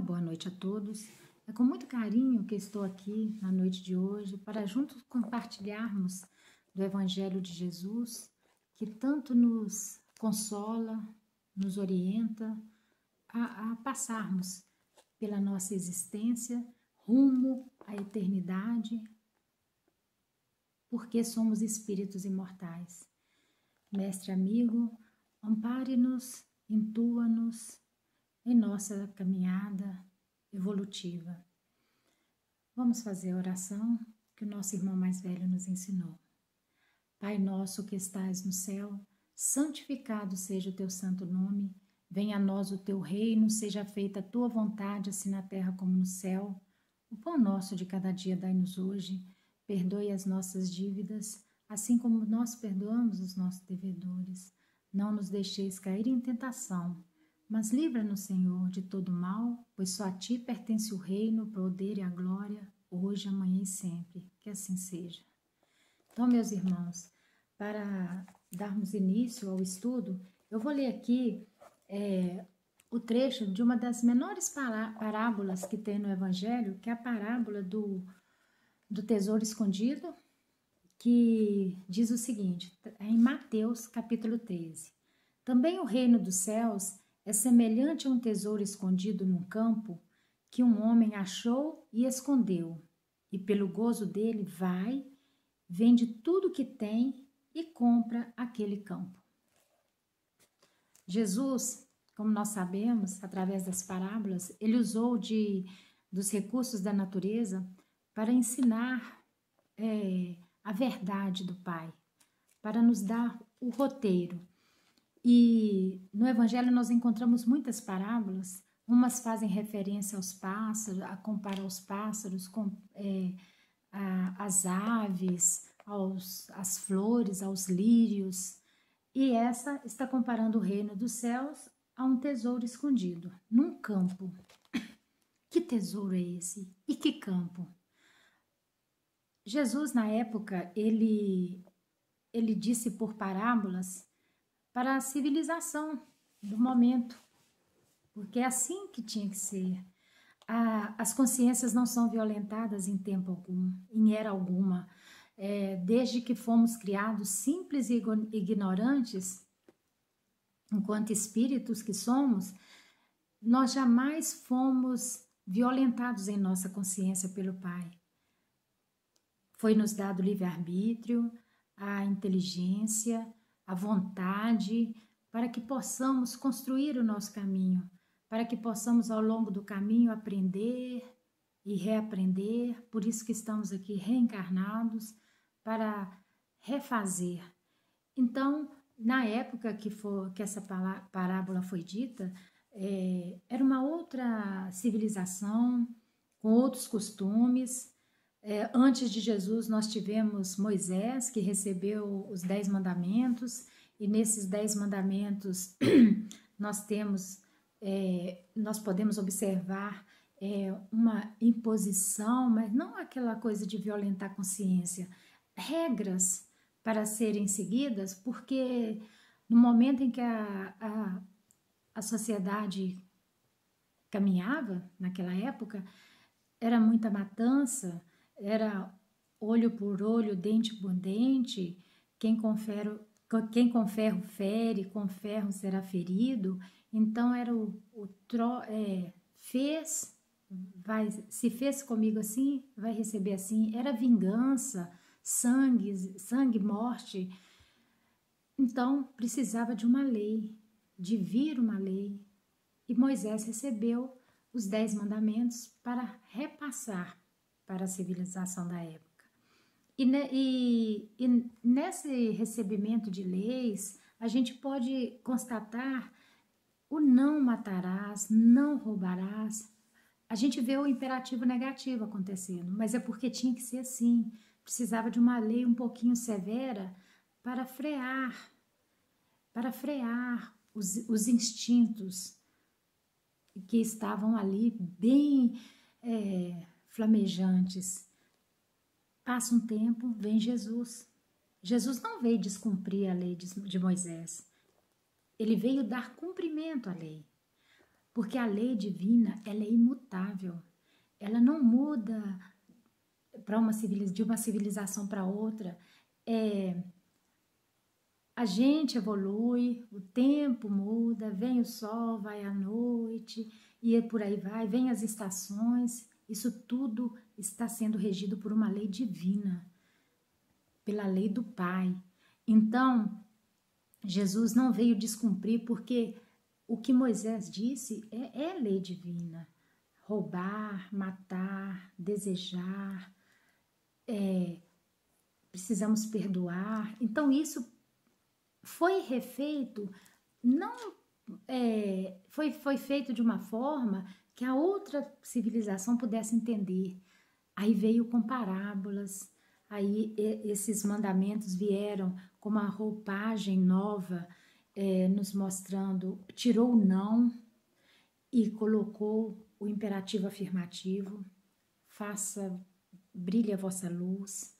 boa noite a todos. É com muito carinho que estou aqui na noite de hoje para juntos compartilharmos do Evangelho de Jesus, que tanto nos consola, nos orienta a passarmos pela nossa existência rumo à eternidade, porque somos espíritos imortais. Mestre amigo, ampare-nos, intua-nos em nossa caminhada evolutiva. Vamos fazer a oração que o nosso irmão mais velho nos ensinou. Pai nosso que estais no céu, santificado seja o teu santo nome, venha a nós o teu reino, seja feita a tua vontade, assim na terra como no céu. O pão nosso de cada dia dai-nos hoje, perdoe as nossas dívidas, assim como nós perdoamos os nossos devedores. Não nos deixeis cair em tentação, mas livra-nos, Senhor, de todo mal, pois só a Ti pertence o reino, o poder e a glória, hoje, amanhã e sempre. Que assim seja. Então, meus irmãos, para darmos início ao estudo, eu vou ler aqui o trecho de uma das menores parábolas que tem no Evangelho, que é a parábola do tesouro escondido, que diz o seguinte, em Mateus capítulo 13. Também o reino dos céus é semelhante a um tesouro escondido num campo que um homem achou e escondeu, e pelo gozo dele vai, vende tudo que tem e compra aquele campo. Jesus, como nós sabemos, através das parábolas, ele usou dos recursos da natureza para ensinar a verdade do Pai, para nos dar o roteiro. E no Evangelho nós encontramos muitas parábolas, umas fazem referência aos pássaros, a comparar os pássaros com as aves, às flores, aos lírios. E essa está comparando o reino dos céus a um tesouro escondido, num campo. Que tesouro é esse? E que campo? Jesus, na época, ele disse por parábolas para a civilização do momento, porque é assim que tinha que ser. As consciências não são violentadas em tempo algum, em era alguma. Desde que fomos criados simples e ignorantes, enquanto espíritos que somos, nós jamais fomos violentados em nossa consciência pelo Pai. Foi-nos dado livre-arbítrio, a inteligência, a vontade, para que possamos construir o nosso caminho, para que possamos ao longo do caminho aprender e reaprender, por isso que estamos aqui reencarnados, para refazer. Então, na época que essa parábola foi dita, era uma outra civilização, com outros costumes. Antes de Jesus nós tivemos Moisés, que recebeu os 10 mandamentos, e nesses 10 mandamentos nós podemos observar uma imposição, mas não aquela coisa de violentar a consciência, regras para serem seguidas, porque no momento em que a sociedade caminhava, naquela época, era muita matança, era olho por olho, dente por dente, quem com ferro fere, com ferro será ferido. Então era se fez comigo assim, vai receber assim. Era vingança, sangue, morte. Então precisava de uma lei, de vir uma lei. E Moisés recebeu os 10 mandamentos para repassar para a civilização da época. E nesse recebimento de leis, a gente pode constatar o não matarás, não roubarás. A gente vê o imperativo negativo acontecendo, mas é porque tinha que ser assim. Precisava de uma lei um pouquinho severa para frear os instintos que estavam ali bem flamejantes. Passa um tempo, vem Jesus. Jesus não veio descumprir a lei de Moisés. Ele veio dar cumprimento à lei. Porque a lei divina, ela é imutável. Ela não muda de uma civilização para outra. A gente evolui, o tempo muda, vem o sol, vai a noite, e por aí vai, vem as estações. Isso tudo está sendo regido por uma lei divina, pela lei do Pai. Então, Jesus não veio descumprir, porque o que Moisés disse é lei divina. Roubar, matar, desejar, precisamos perdoar. Então, isso foi refeito, não foi feito de uma forma que a outra civilização pudesse entender. Aí veio com parábolas, aí esses mandamentos vieram com uma roupagem nova, nos mostrando, tirou o não e colocou o imperativo afirmativo: faça, brilhe a vossa luz,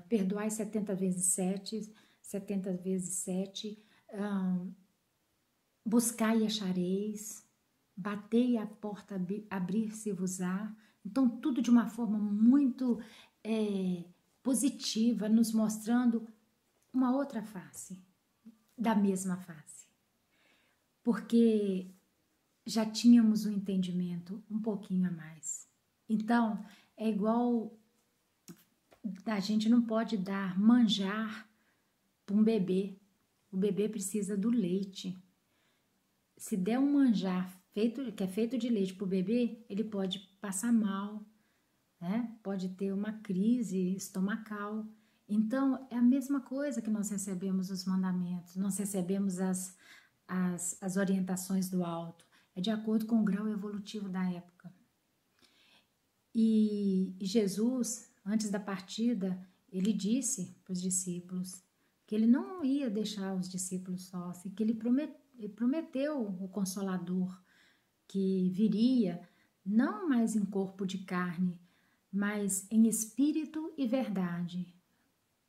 perdoai 70 vezes 7, 70 vezes 7, buscai e achareis, batei a porta, abrir-se-vos-á. Então, tudo de uma forma muito positiva, nos mostrando uma outra face da mesma face. Porque já tínhamos um entendimento um pouquinho a mais. Então, é igual, a gente não pode dar manjar para um bebê. O bebê precisa do leite. Se der um manjar que é feito de leite para o bebê, ele pode passar mal, né? Pode ter uma crise estomacal. Então, é a mesma coisa que nós recebemos os mandamentos, nós recebemos as orientações do alto. É de acordo com o grau evolutivo da época. E Jesus, antes da partida, ele disse para os discípulos que ele não ia deixar os discípulos sós, e que ele prometeu o Consolador, que viria não mais em corpo de carne, mas em espírito e verdade,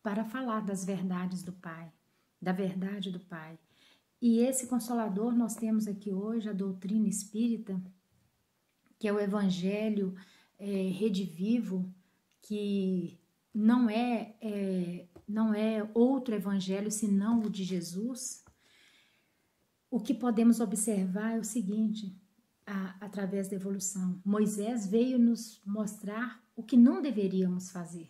para falar das verdades do Pai, da verdade do Pai. E esse Consolador nós temos aqui hoje, a doutrina espírita, que é o Evangelho redivivo, que não é outro evangelho senão o de Jesus. O que podemos observar é o seguinte, através da evolução: Moisés veio nos mostrar o que não deveríamos fazer,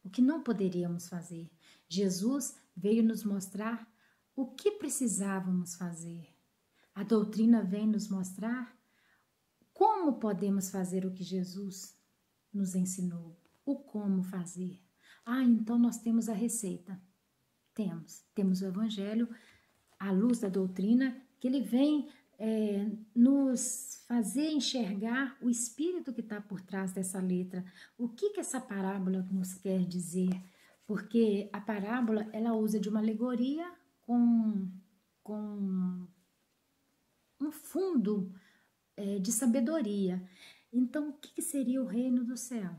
o que não poderíamos fazer. Jesus veio nos mostrar o que precisávamos fazer. A doutrina vem nos mostrar como podemos fazer o que Jesus nos ensinou, o como fazer. Então nós temos a receita. Temos o Evangelho, à luz da doutrina, que ele vem nos fazer enxergar o espírito que está por trás dessa letra. O que essa parábola nos quer dizer? Porque a parábola, ela usa de uma alegoria com um fundo de sabedoria. Então, o que seria o reino do céu?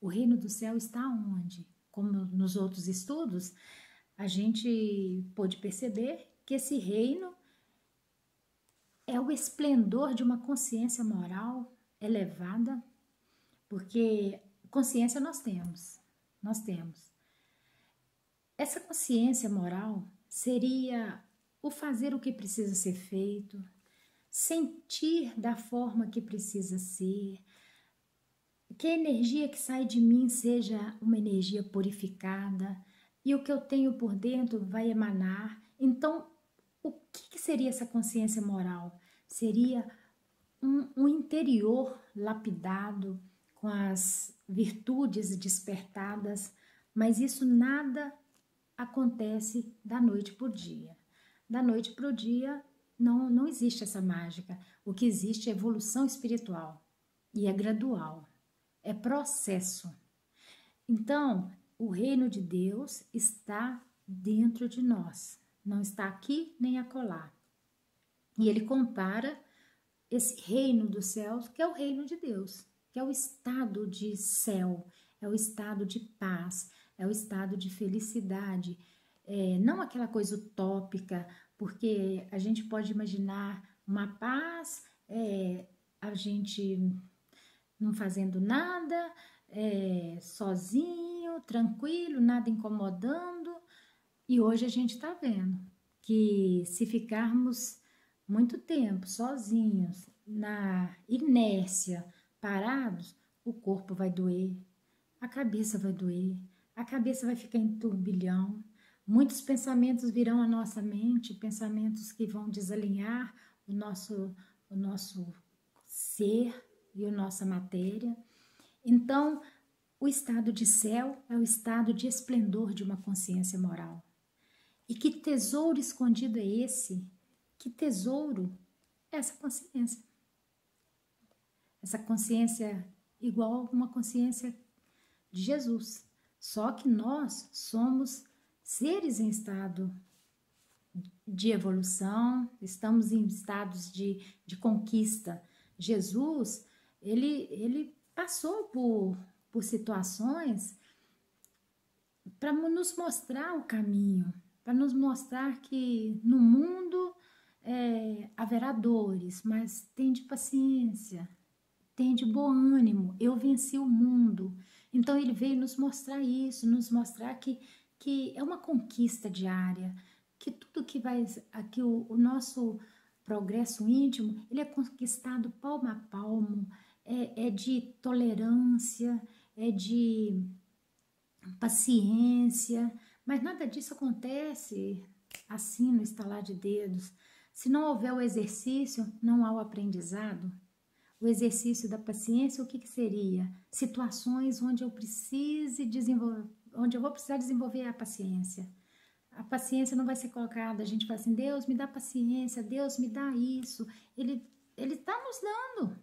O reino do céu está onde? Como nos outros estudos, a gente pôde perceber que esse reino é o esplendor de uma consciência moral elevada, porque consciência nós temos. Essa consciência moral seria o fazer o que precisa ser feito, sentir da forma que precisa ser, que a energia que sai de mim seja uma energia purificada e o que eu tenho por dentro vai emanar. Então, o que seria essa consciência moral? Seria um interior lapidado, com as virtudes despertadas, mas isso nada acontece da noite para o dia. Da noite para o dia não existe essa mágica. O que existe é evolução espiritual e é gradual, é processo. Então, o reino de Deus está dentro de nós, não está aqui nem acolá. E ele compara esse reino dos céus, que é o reino de Deus, que é o estado de céu, é o estado de paz, é o estado de felicidade, não aquela coisa utópica, porque a gente pode imaginar uma paz, a gente não fazendo nada, sozinho, tranquilo, nada incomodando. E hoje a gente está vendo que se ficarmos muito tempo sozinhos, na inércia, parados, o corpo vai doer, a cabeça vai doer, a cabeça vai ficar em turbilhão, muitos pensamentos virão à nossa mente, pensamentos que vão desalinhar o nosso ser e a nossa matéria. Então, o estado de céu é o estado de esplendor de uma consciência moral. E que tesouro escondido é esse? Que tesouro é essa consciência? Essa consciência igual a uma consciência de Jesus. Só que nós somos seres em estado de evolução, estamos em estados de conquista. Jesus, ele passou por situações para nos mostrar o caminho, para nos mostrar que no mundo haverá dores, mas tende paciência, tende bom ânimo, eu venci o mundo. Então ele veio nos mostrar isso, nos mostrar que é uma conquista diária, que tudo que vai, que o nosso progresso íntimo, ele é conquistado palmo a palmo, é de tolerância, é de paciência, mas nada disso acontece assim no estalar de dedos. Se não houver o exercício, não há o aprendizado. O exercício da paciência, o que seria? Situações onde eu vou precisar desenvolver a paciência. A paciência não vai ser colocada, a gente fala assim, Deus me dá paciência, Deus me dá isso. Ele está nos dando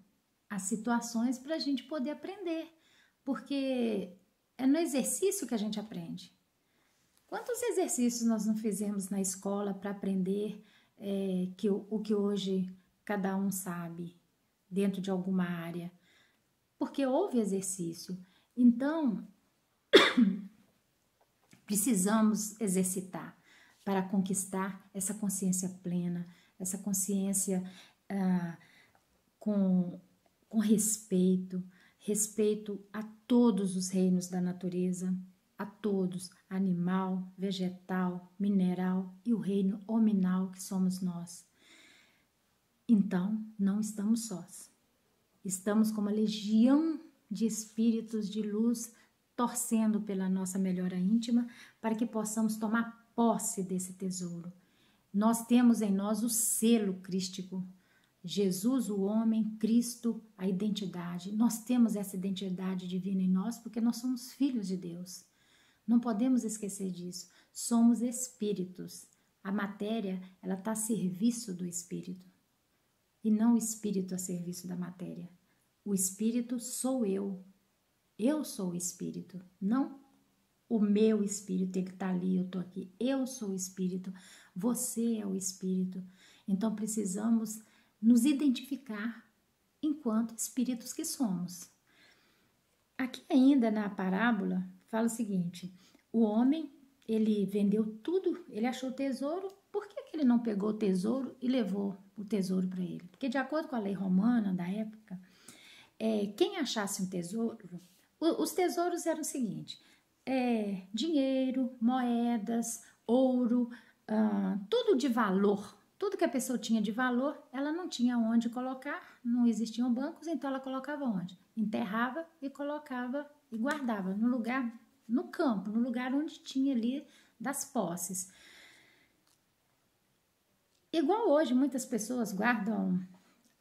as situações para a gente poder aprender, porque é no exercício que a gente aprende. Quantos exercícios nós não fizemos na escola para aprender o que hoje cada um sabe dentro de alguma área? Porque houve exercício. Então, precisamos exercitar para conquistar essa consciência plena, essa consciência com respeito a todos os reinos da natureza, a todos, animal, vegetal, mineral e o reino hominal que somos nós. Então, não estamos sós. Estamos como uma legião de espíritos de luz torcendo pela nossa melhora íntima para que possamos tomar posse desse tesouro. Nós temos em nós o selo crístico. Jesus, o homem, Cristo, a identidade. Nós temos essa identidade divina em nós porque nós somos filhos de Deus. Não podemos esquecer disso. Somos espíritos. A matéria, ela está a serviço do espírito. E não o espírito a serviço da matéria. O espírito sou eu. Eu sou o espírito. Não o meu espírito, ele está ali, eu estou aqui. Eu sou o espírito. Você é o espírito. Então precisamos nos identificar enquanto espíritos que somos. Aqui ainda na parábola fala o seguinte, o homem, ele vendeu tudo, ele achou o tesouro, por que ele não pegou o tesouro e levou o tesouro para ele? Porque de acordo com a lei romana da época, quem achasse um tesouro, os tesouros eram o seguinte, dinheiro, moedas, ouro, tudo de valor. Tudo que a pessoa tinha de valor, ela não tinha onde colocar, não existiam bancos, então ela colocava onde? Enterrava e colocava e guardava no lugar, no campo, no lugar onde tinha ali das posses. Igual hoje, muitas pessoas guardam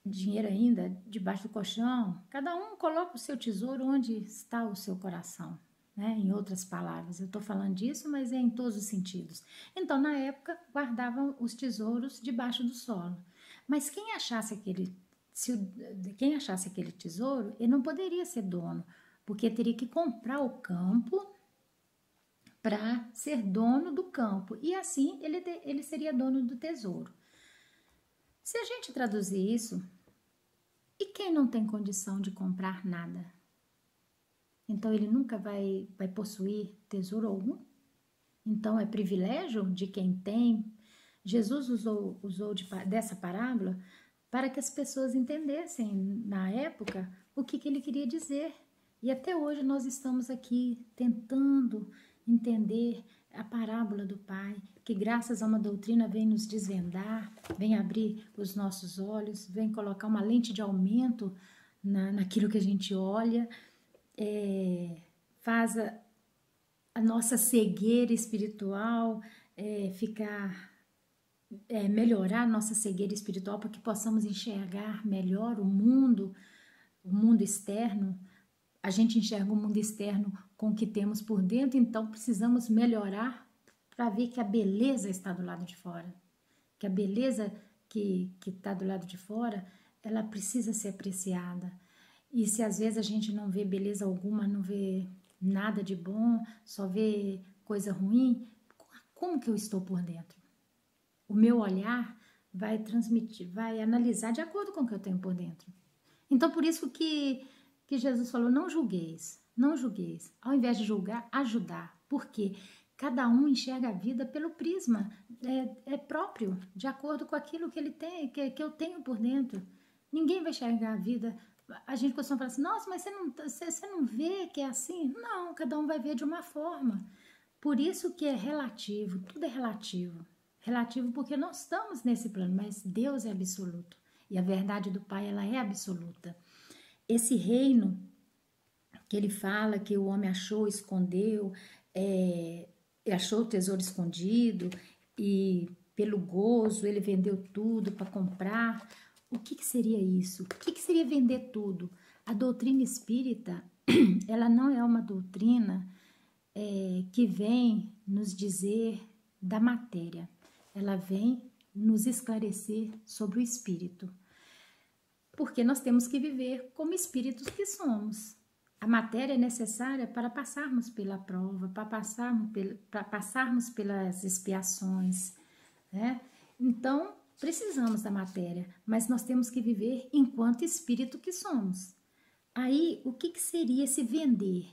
dinheiro ainda debaixo do colchão, cada um coloca o seu tesouro onde está o seu coração. Né? Em outras palavras, eu estou falando disso, mas é em todos os sentidos. Então, na época, guardavam os tesouros debaixo do solo. Mas quem achasse aquele tesouro, ele não poderia ser dono, porque teria que comprar o campo para ser dono do campo. E assim, ele seria dono do tesouro. Se a gente traduzir isso, e quem não tem condição de comprar nada? Então, ele nunca vai possuir tesouro algum? Então, é privilégio de quem tem? Jesus usou dessa parábola para que as pessoas entendessem, na época, o que ele queria dizer. E até hoje nós estamos aqui tentando entender a parábola do Pai, que graças a uma doutrina vem nos desvendar, vem abrir os nossos olhos, vem colocar uma lente de aumento naquilo que a gente olha, faz a nossa cegueira espiritual melhorar a nossa cegueira espiritual para que possamos enxergar melhor o mundo externo. A gente enxerga o mundo externo com o que temos por dentro, então precisamos melhorar para ver que a beleza está do lado de fora. Que a beleza que está do lado de fora, ela precisa ser apreciada. E se às vezes a gente não vê beleza alguma, não vê nada de bom, só vê coisa ruim, como que eu estou por dentro? O meu olhar vai transmitir, vai analisar de acordo com o que eu tenho por dentro. Então, por isso que Jesus falou, não julgueis, não julgueis. Ao invés de julgar, ajudar. Por quê? Cada um enxerga a vida pelo prisma próprio, de acordo com aquilo que ele tem, que eu tenho por dentro. Ninguém vai enxergar a vida. A gente costuma falar assim, nossa, mas você não vê que é assim? Não, cada um vai ver de uma forma. Por isso que é relativo, tudo é relativo. Relativo porque nós estamos nesse plano, mas Deus é absoluto. E a verdade do Pai, ela é absoluta. Esse reino que ele fala que o homem achou, escondeu, achou o tesouro escondido e pelo gozo ele vendeu tudo para comprar. O que seria isso? O que seria vender tudo? A doutrina espírita, ela não é uma doutrina que vem nos dizer da matéria. Ela vem nos esclarecer sobre o espírito. Porque nós temos que viver como espíritos que somos. A matéria é necessária para passarmos pela prova, para passarmos pelas expiações, né? Então, precisamos da matéria, mas nós temos que viver enquanto espírito que somos. Aí, o que seria esse vender?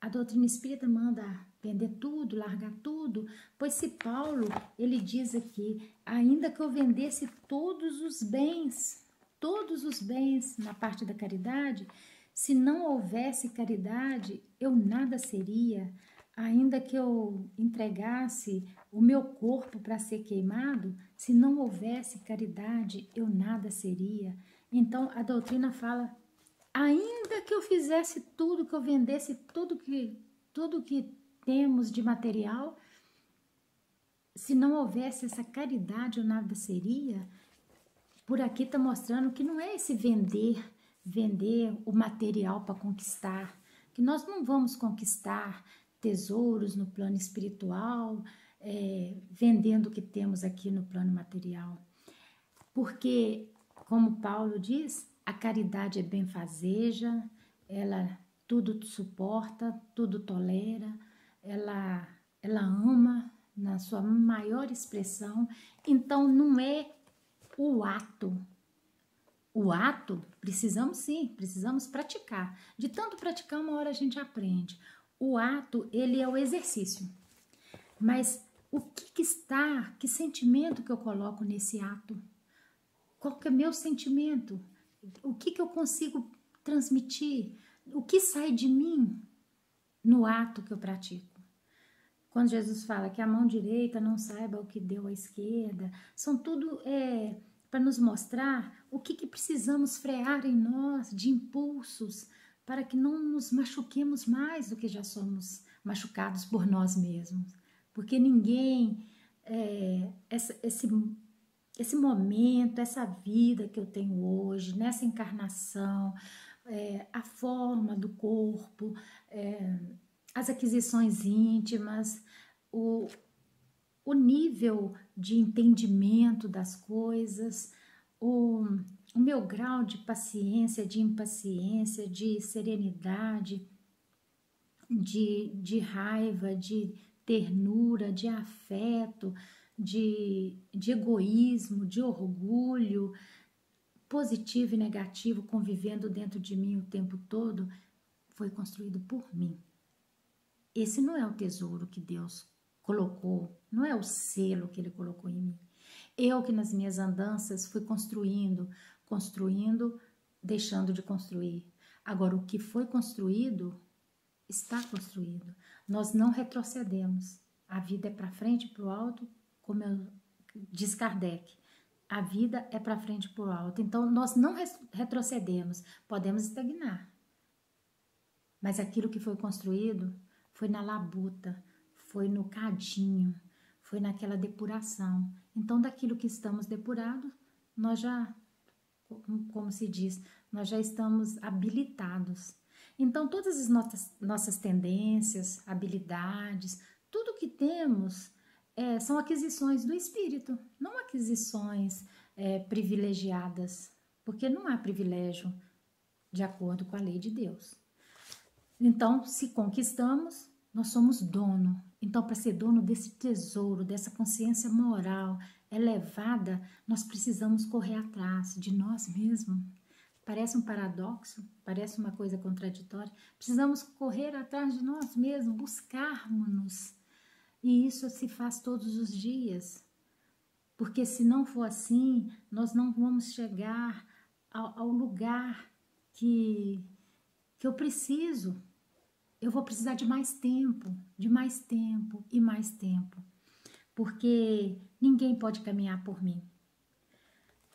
A doutrina espírita manda vender tudo, largar tudo, pois se Paulo, ele diz aqui, ainda que eu vendesse todos os bens na parte da caridade, se não houvesse caridade, eu nada seria. Ainda que eu entregasse o meu corpo para ser queimado, se não houvesse caridade, eu nada seria. Então, a doutrina fala, ainda que eu fizesse tudo, que eu vendesse tudo que temos de material, se não houvesse essa caridade, eu nada seria. Por aqui está mostrando que não é esse vender o material para conquistar, que nós não vamos conquistar tesouros no plano espiritual, vendendo o que temos aqui no plano material. Porque, como Paulo diz, a caridade é benfazeja, ela tudo suporta, tudo tolera, ela ama na sua maior expressão. Então, não é o ato. O ato, precisamos praticar. De tanto praticar, uma hora a gente aprende. O ato, ele é o exercício. Mas o que sentimento que eu coloco nesse ato? Qual que é meu sentimento? O que eu consigo transmitir? O que sai de mim no ato que eu pratico? Quando Jesus fala que a mão direita não saiba o que deu à esquerda, são tudo para nos mostrar o que precisamos frear em nós de impulsos para que não nos machuquemos mais do que já somos machucados por nós mesmos. Porque ninguém, esse momento, essa vida que eu tenho hoje, nessa encarnação, a forma do corpo, as aquisições íntimas, o nível de entendimento das coisas, o meu grau de paciência, de impaciência, de serenidade, de raiva, de ternura, de afeto, de egoísmo, de orgulho, positivo e negativo convivendo dentro de mim o tempo todo, foi construído por mim. Esse não é o tesouro que Deus colocou, não é o selo que Ele colocou em mim. Eu que nas minhas andanças fui construindo construindo, deixando de construir. Agora, o que foi construído, está construído. Nós não retrocedemos. A vida é para frente e para o alto, como diz Kardec. A vida é para frente e para o alto. Então, nós não retrocedemos. Podemos estagnar. Mas aquilo que foi construído foi na labuta, foi no cadinho, foi naquela depuração. Então, daquilo que estamos depurados, nós já, como se diz, nós já estamos habilitados. Então, todas as nossas tendências, habilidades, tudo que temos são aquisições do espírito, não aquisições privilegiadas, porque não há privilégio de acordo com a lei de Deus. Então, se conquistamos, nós somos dono. Então, para ser dono desse tesouro, dessa consciência moral elevada, nós precisamos correr atrás de nós mesmos. Parece um paradoxo, parece uma coisa contraditória. Precisamos correr atrás de nós mesmos, buscarmos-nos. E isso se faz todos os dias. Porque se não for assim, nós não vamos chegar ao lugar que eu preciso. Eu vou precisar de mais tempo e mais tempo. Porque ninguém pode caminhar por mim.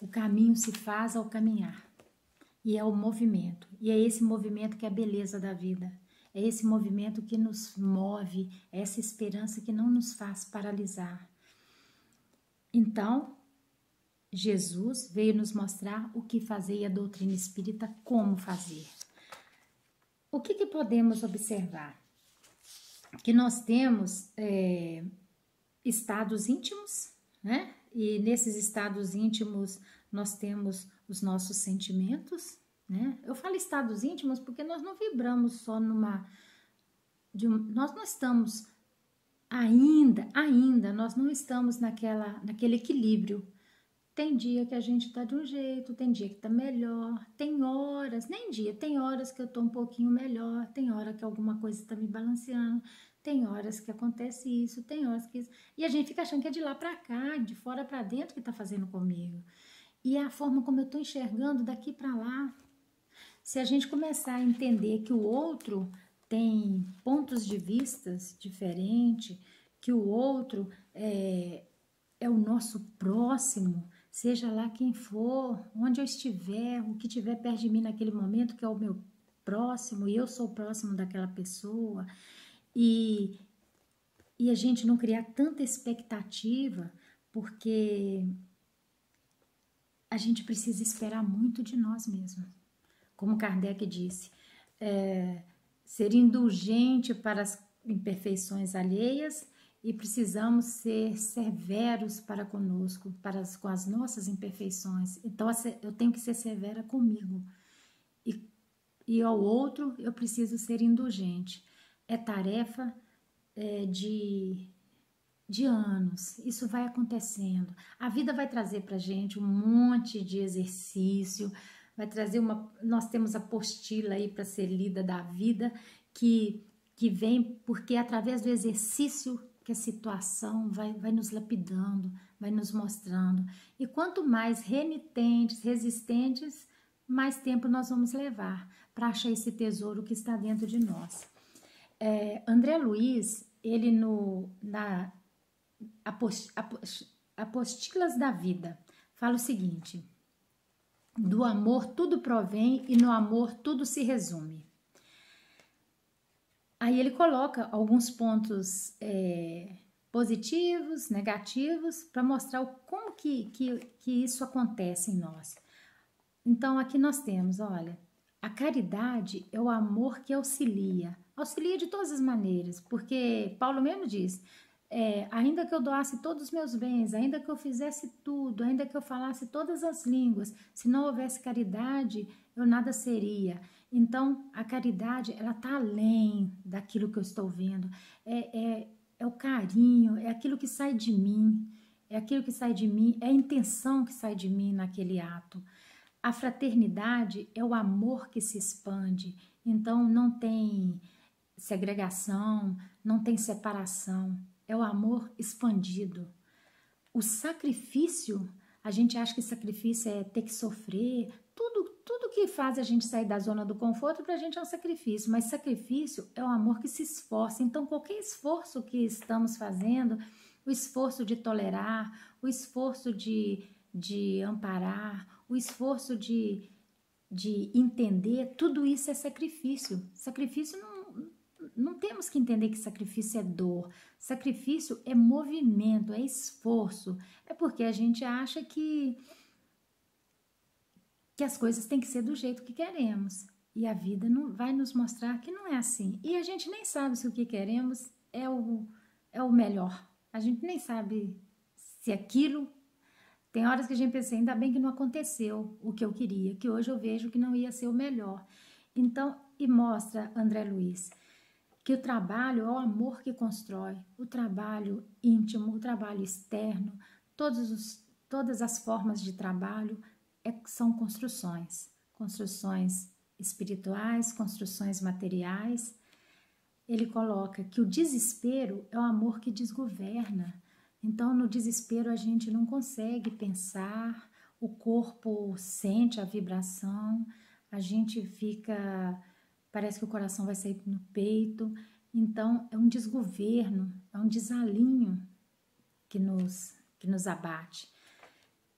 O caminho se faz ao caminhar. E é o movimento. E é esse movimento que é a beleza da vida. É esse movimento que nos move, é essa esperança que não nos faz paralisar. Então, Jesus veio nos mostrar o que fazer e a doutrina espírita como fazer. O que podemos observar? Que nós temos estados íntimos, né? E nesses estados íntimos nós temos os nossos sentimentos, né? Eu falo estados íntimos porque nós não vibramos só nós não estamos ainda nós não estamos naquele equilíbrio. Tem dia que a gente tá de um jeito, tem dia que tá melhor, tem horas, nem dia, tem horas que eu tô um pouquinho melhor, tem hora que alguma coisa tá me balanceando, tem horas que acontece isso, tem horas que isso. E a gente fica achando que é de lá para cá, de fora para dentro que tá fazendo comigo. E é a forma como eu tô enxergando daqui para lá. Se a gente começar a entender que o outro tem pontos de vistas diferentes, que o outro é o nosso próximo, seja lá quem for, onde eu estiver, o que estiver perto de mim naquele momento, que é o meu próximo, e eu sou próximo daquela pessoa, e a gente não criar tanta expectativa, porque a gente precisa esperar muito de nós mesmos. Como Kardec disse, ser indulgente para as imperfeições alheias e precisamos ser severos para conosco, com as nossas imperfeições. Então, eu tenho que ser severa comigo. E ao outro, eu preciso ser indulgente. É tarefa de anos. Isso vai acontecendo. A vida vai trazer para a gente um monte de exercício, vai trazer nós temos a apostila aí para ser lida da vida, que vem porque através do exercício que a situação vai nos lapidando, vai nos mostrando. E quanto mais renitentes, resistentes, mais tempo nós vamos levar para achar esse tesouro que está dentro de nós. André Luiz, ele na Apostilas da Vida, fala o seguinte: do amor tudo provém e no amor tudo se resume. Aí ele coloca alguns pontos positivos, negativos, para mostrar como que isso acontece em nós. Então, aqui nós temos, olha, a caridade é o amor que auxilia de todas as maneiras, porque Paulo mesmo diz, ainda que eu doasse todos os meus bens, ainda que eu fizesse tudo, ainda que eu falasse todas as línguas, se não houvesse caridade, eu nada seria. Então, a caridade, ela está além daquilo que eu estou vendo. É o carinho, é aquilo que sai de mim, é a intenção que sai de mim naquele ato. A fraternidade é o amor que se expande, então não tem segregação, não tem separação, é o amor expandido. O sacrifício, A gente acha que sacrifício é ter que sofrer. Tudo que faz a gente sair da zona do conforto para a gente é um sacrifício. Mas sacrifício é o amor que se esforça. Então, qualquer esforço que estamos fazendo, o esforço de tolerar, o esforço de amparar, o esforço de entender, tudo isso é sacrifício. Sacrifício não temos que entender que sacrifício é dor. Sacrifício é movimento, é esforço. É porque a gente acha que as coisas têm que ser do jeito que queremos. E a vida não vai nos mostrar que não é assim. E a gente nem sabe se o que queremos é o melhor. A gente nem sabe se aquilo... Tem horas que a gente pensa, ainda bem que não aconteceu o que eu queria, que hoje eu vejo que não ia ser o melhor. Então, e mostra André Luiz que o trabalho é o amor que constrói, o trabalho íntimo, o trabalho externo, todas as formas de trabalho são construções espirituais, construções materiais. Ele coloca que o desespero é o amor que desgoverna. Então, no desespero, a gente não consegue pensar, o corpo sente a vibração, a gente fica, parece que o coração vai sair no peito. Então, é um desgoverno, é um desalinho que nos abate.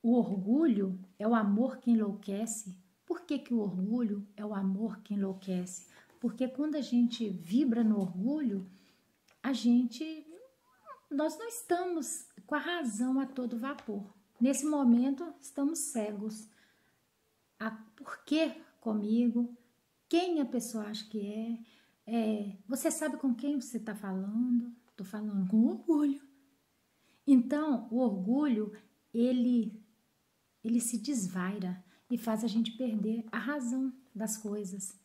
O orgulho é o amor que enlouquece. Por que o orgulho é o amor que enlouquece? Porque quando a gente vibra no orgulho, nós não estamos com a razão a todo vapor. Nesse momento, estamos cegos. Por que comigo? Quem a pessoa acha que é? Você sabe com quem você está falando? Estou falando com orgulho. Então, o orgulho, ele se desvaira e faz a gente perder a razão das coisas.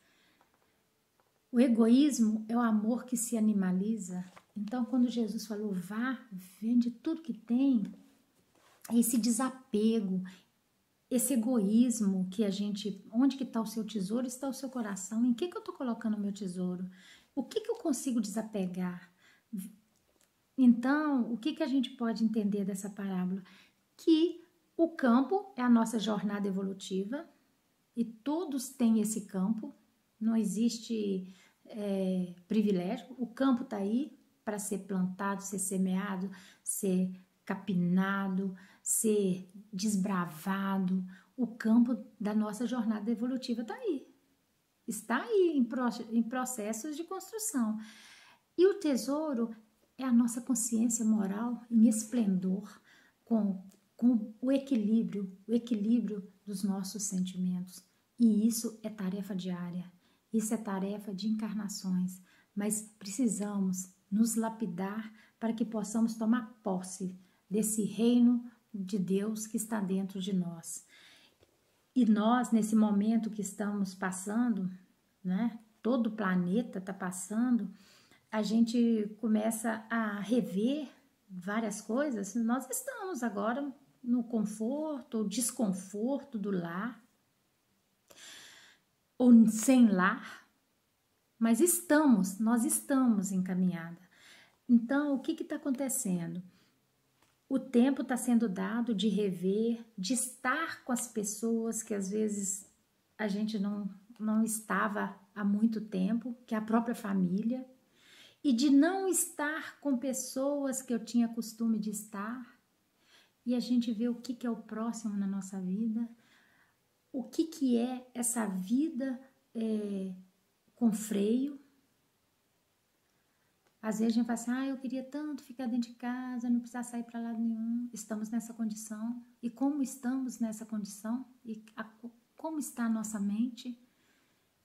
O egoísmo é o amor que se animaliza. Então, quando Jesus falou, vá, vende tudo que tem, esse desapego, esse egoísmo que a gente... Onde que está o seu tesouro, está o seu coração. Em que eu estou colocando o meu tesouro? O que eu consigo desapegar? Então, o que a gente pode entender dessa parábola? Que o campo é a nossa jornada evolutiva e todos têm esse campo. Não existe privilégio. O campo está aí para ser plantado, ser semeado, ser capinado, ser desbravado. O campo da nossa jornada evolutiva está aí. Está aí em processos de construção. E o tesouro é a nossa consciência moral em esplendor, com o equilíbrio dos nossos sentimentos. E isso é tarefa diária, isso é tarefa de encarnações, mas precisamos nos lapidar para que possamos tomar posse desse reino de Deus que está dentro de nós. E nós, nesse momento que estamos passando, né, todo o planeta está passando, a gente começa a rever várias coisas. Nós estamos agora no conforto ou desconforto do lar, ou sem lar, mas nós estamos em caminhada. Então, o que está acontecendo? O tempo está sendo dado de rever, de estar com as pessoas que às vezes a gente não estava há muito tempo, que é a própria família, e de não estar com pessoas que eu tinha costume de estar, e a gente vê o que é o próximo na nossa vida, o que é essa vida com freio. Às vezes a gente fala assim, eu queria tanto ficar dentro de casa, não precisar sair para lado nenhum. Estamos nessa condição. E como estamos nessa condição? E como está a nossa mente?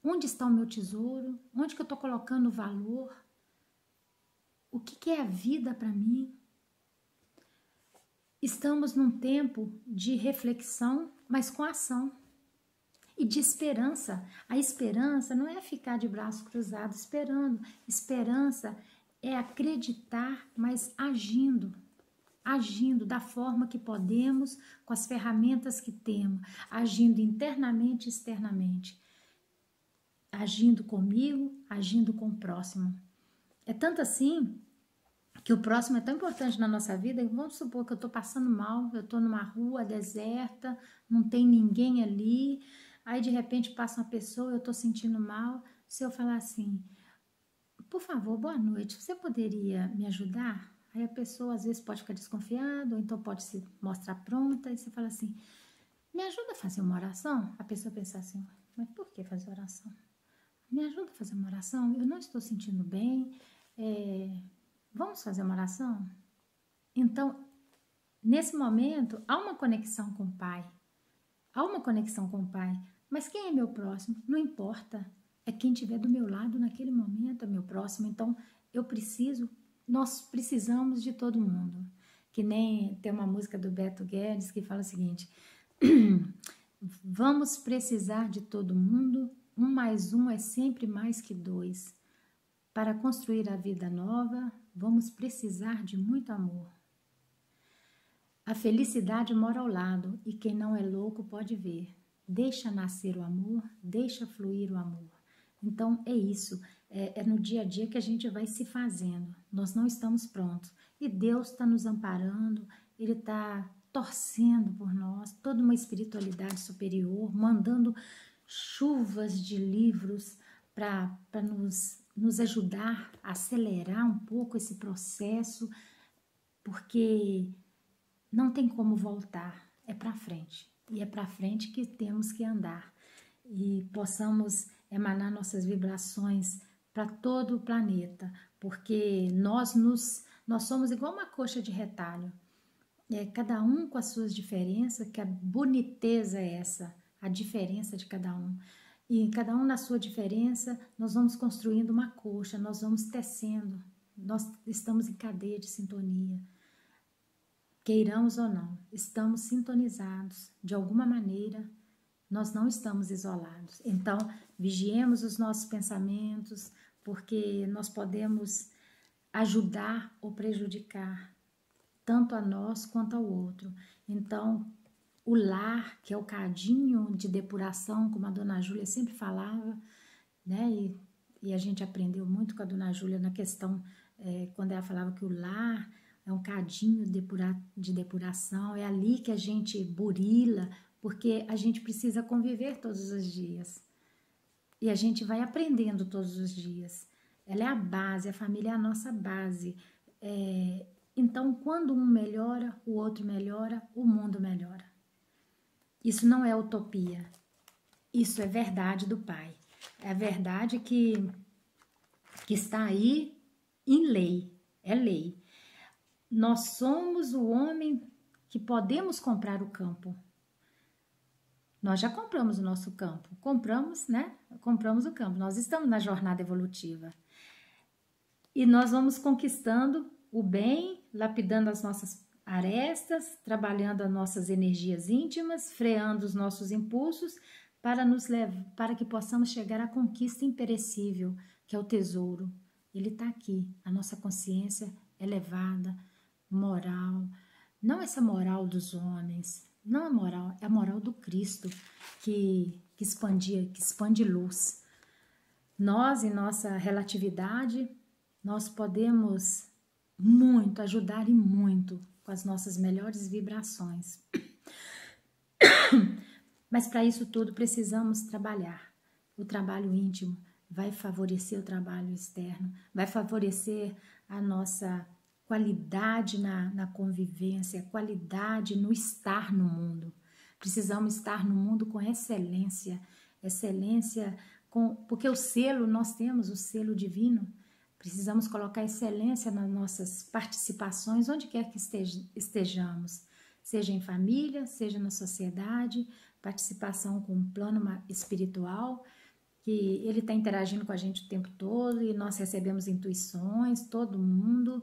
Onde está o meu tesouro? Onde que eu estou colocando o valor? O que é a vida para mim? Estamos num tempo de reflexão, mas com ação. E de esperança. A esperança não é ficar de braços cruzados esperando. Esperança é acreditar, mas agindo da forma que podemos, com as ferramentas que temos, agindo internamente e externamente, agindo comigo, agindo com o próximo. É tanto assim que o próximo é tão importante na nossa vida. Vamos supor que eu estou passando mal, eu estou numa rua deserta, não tem ninguém ali, aí de repente passa uma pessoa, eu estou sentindo mal. Se eu falar assim, por favor, boa noite, você poderia me ajudar? Aí a pessoa às vezes pode ficar desconfiada, ou então pode se mostrar pronta, e você fala assim, me ajuda a fazer uma oração? A pessoa pensa assim, mas por que fazer oração? Me ajuda a fazer uma oração? Eu não estou sentindo bem, vamos fazer uma oração? Então, nesse momento, há uma conexão com o Pai. Há uma conexão com o Pai. Mas quem é meu próximo? Não importa. É quem estiver do meu lado naquele momento, é meu próximo. Então, nós precisamos de todo mundo. Que nem tem uma música do Beto Guedes que fala o seguinte: vamos precisar de todo mundo, 1 mais 1 é sempre mais que 2. Para construir a vida nova, vamos precisar de muito amor. A felicidade mora ao lado e quem não é louco pode ver. Deixa nascer o amor, deixa fluir o amor. Então é isso, é no dia a dia que a gente vai se fazendo. Nós não estamos prontos e Deus está nos amparando, Ele está torcendo por nós, toda uma espiritualidade superior, mandando chuvas de livros para nos ajudar a acelerar um pouco esse processo, porque não tem como voltar, é para frente. E é para frente que temos que andar. E possamos emanar nossas vibrações para todo o planeta, porque nós somos igual uma coxa de retalho. Cada um com as suas diferenças, que a boniteza é essa, a diferença de cada um. E cada um na sua diferença, nós vamos construindo uma coxa, nós vamos tecendo, nós estamos em cadeia de sintonia. Queiramos ou não, estamos sintonizados de alguma maneira, nós não estamos isolados. Então, vigiemos os nossos pensamentos, porque nós podemos ajudar ou prejudicar tanto a nós quanto ao outro. Então, o lar, que é o cadinho de depuração, como a dona Júlia sempre falava, né? E a gente aprendeu muito com a dona Júlia na questão, quando ela falava que o lar é um cadinho de depuração, é ali que a gente burila, porque a gente precisa conviver todos os dias. E a gente vai aprendendo todos os dias. Ela é a base, a família é a nossa base. Então, quando um melhora, o outro melhora, o mundo melhora. Isso não é utopia, isso é verdade do Pai. É a verdade que está aí em lei, é lei. Nós somos o homem que podemos comprar o campo. Nós já compramos o nosso campo, compramos o campo. Nós estamos na jornada evolutiva. E nós vamos conquistando o bem, lapidando as nossas arestas, trabalhando as nossas energias íntimas, freando os nossos impulsos para que possamos chegar à conquista imperecível, que é o tesouro. Ele está aqui, a nossa consciência elevada, moral, não essa moral dos homens, não a moral, é a moral do Cristo que expande luz. Nós, em nossa relatividade, nós podemos muito, ajudar e muito com as nossas melhores vibrações. Mas para isso tudo precisamos trabalhar. O trabalho íntimo vai favorecer o trabalho externo, vai favorecer a nossa qualidade na convivência, qualidade no estar no mundo. Precisamos estar no mundo com excelência, porque o selo, nós temos o selo divino. Precisamos colocar excelência nas nossas participações, onde quer que estejamos, seja em família, seja na sociedade, participação com o plano espiritual, que ele está interagindo com a gente o tempo todo e nós recebemos intuições, todo mundo,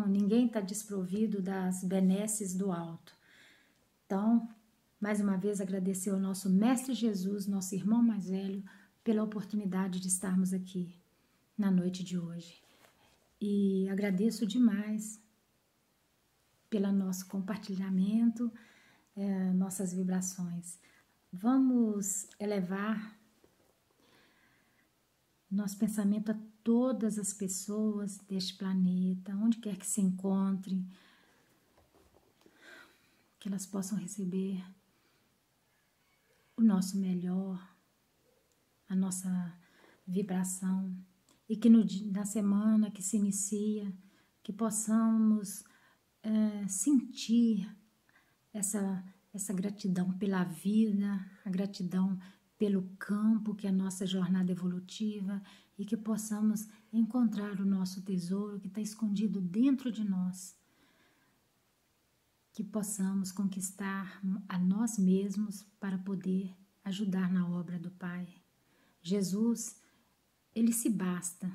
ninguém está desprovido das benesses do alto. Então, mais uma vez agradecer ao nosso Mestre Jesus, nosso irmão mais velho, pela oportunidade de estarmos aqui na noite de hoje. E agradeço demais pelo nosso compartilhamento, nossas vibrações. Vamos elevar nosso pensamento a todas as pessoas deste planeta, onde quer que se encontrem, que elas possam receber o nosso melhor, a nossa vibração, e que na semana que se inicia, que possamos sentir essa gratidão pela vida, a gratidão pelo campo, que é a nossa jornada evolutiva, e que possamos encontrar o nosso tesouro que está escondido dentro de nós, que possamos conquistar a nós mesmos para poder ajudar na obra do Pai. Jesus, ele se basta,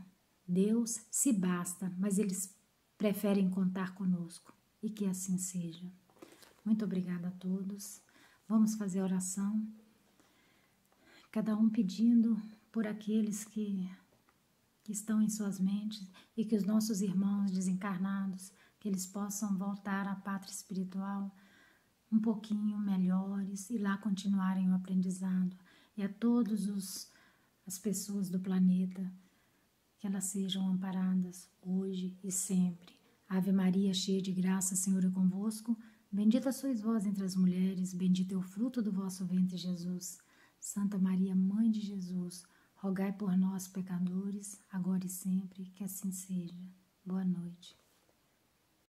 Deus se basta, mas eles preferem contar conosco, e que assim seja. Muito obrigada a todos. Vamos fazer oração, cada um pedindo por aqueles que estão em suas mentes, e que os nossos irmãos desencarnados, que eles possam voltar à pátria espiritual um pouquinho melhores e lá continuarem o aprendizado. E a todas as pessoas do planeta, que elas sejam amparadas hoje e sempre. Ave Maria, cheia de graça, o Senhor é convosco. Bendita sois vós entre as mulheres, bendito é o fruto do vosso ventre, Jesus. Santa Maria, Mãe de Jesus, rogai por nós, pecadores, agora e sempre, que assim seja. Boa noite.